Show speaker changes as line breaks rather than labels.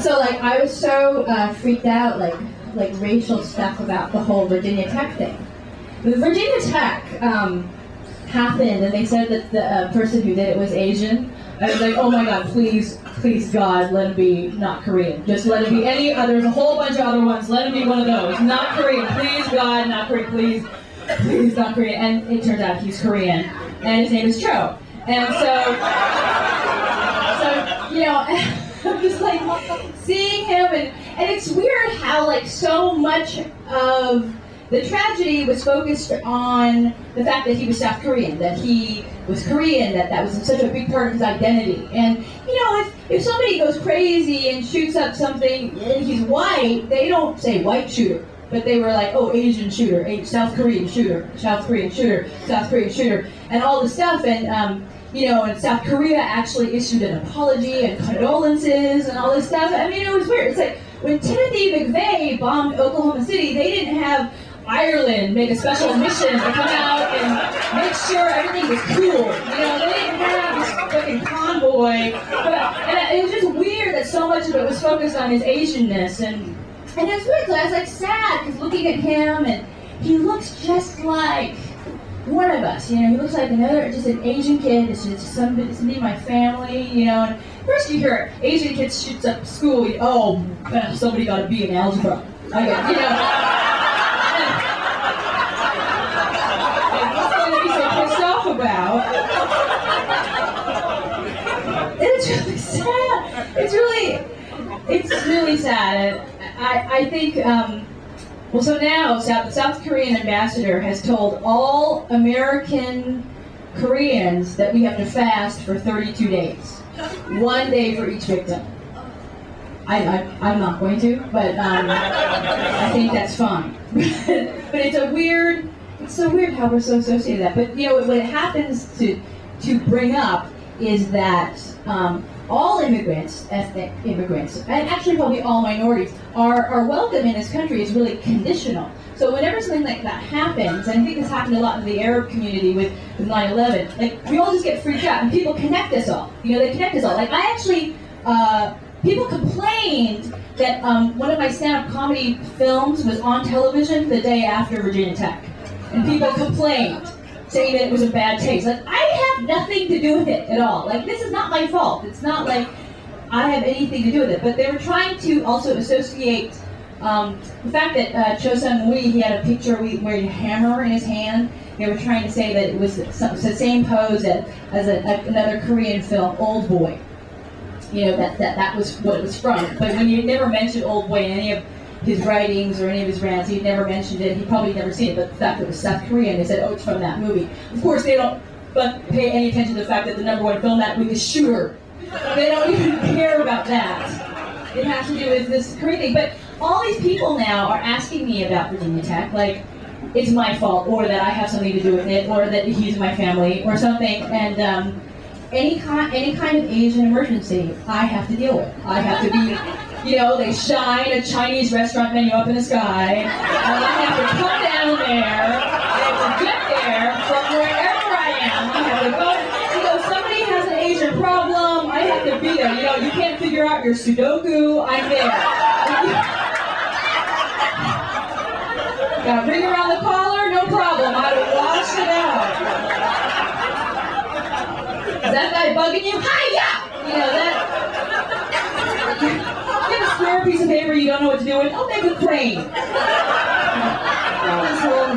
So like I was so freaked out, like racial stuff about the whole Virginia Tech thing. The Virginia Tech happened, and they said that the person who did it was Asian. I was like, oh my God, please God, let him be not Korean. Just let him be any other. There's a whole bunch of other ones. Let him be one of those. Not Korean. Please God, not Korean. Please not Korean. And it turns out he's Korean, and his name is Cho. And so you know, I'm just like seeing him, and it's weird how like so much of the tragedy was focused on the fact that he was South Korean, that he was Korean, that was such a big part of his identity. And you know, if somebody goes crazy and shoots up something and he's white, they don't say white shooter, but they were like, oh, Asian shooter, South Korean shooter, South Korean shooter, South Korean shooter, and all this stuff. And you know, and South Korea actually issued an apology and condolences and all this stuff. I mean, it was weird. It's like when Timothy McVeigh bombed Oklahoma City, they didn't have Ireland make a special mission to come out and make sure everything was cool. You know, they didn't have this fucking convoy. And it was just weird that so much of it was focused on his Asianness. And it was weird, because I was like sad, because looking at him, and he looks just like one of us, you know, he looks like just an Asian kid. It's just somebody in my family, you know. And first you hear Asian kids shoots up school, somebody got to be in algebra. I get, you know. What's going to be so pissed off about? It's really sad. It's really sad. I think. Well, so now the South Korean ambassador has told all American Koreans that we have to fast for 32 days. 1 day for each victim. I'm not going to, but I think that's fine. But it's so weird how we're so associated with that. But you know, what it happens to bring up is that all immigrants, ethnic immigrants, and actually probably all minorities, are welcome in this country is really conditional. So whenever something like that happens, and I think this happened a lot in the Arab community with 9/11, like we all just get freaked out, and people connect us all. You know, they connect us all. Like I actually, people complained that one of my stand-up comedy films was on television the day after Virginia Tech, and people complained, saying that it was a bad taste. Like, I have nothing to do with it at all. Like, this is not my fault. It's not like I have anything to do with it. But they were trying to also associate the fact that Cho Sung-hui, he had a picture wearing a hammer in his hand. They were trying to say that it was the same pose as another Korean film, Old Boy. You know, that was what it was from. But when you never mentioned Old Boy in any of his writings or any of his rants, he'd never mentioned it. He'd probably never seen it, but the fact that it was South Korean, they said, oh, it's from that movie. Of course, they don't pay any attention to the fact that the #1 film that week is Shooter. They don't even care about that. It has to do with this Korean thing. But all these people now are asking me about Virginia Tech, like it's my fault, or that I have something to do with it, or that he's my family, or something. And any kind of Asian emergency, I have to deal with. I have to be. You know, they shine a Chinese restaurant menu up in the sky, and I have to come down there, I have to get there from wherever I am. I have to go, you know, somebody has an Asian problem, I have to be there. You know, you can't figure out your Sudoku, I'm there. Got a ring around the collar, no problem, I will wash it out. Is that guy bugging you? Hi-ya! You know, that... Get a square piece of paper you don't know what to do with. I'll make a crane.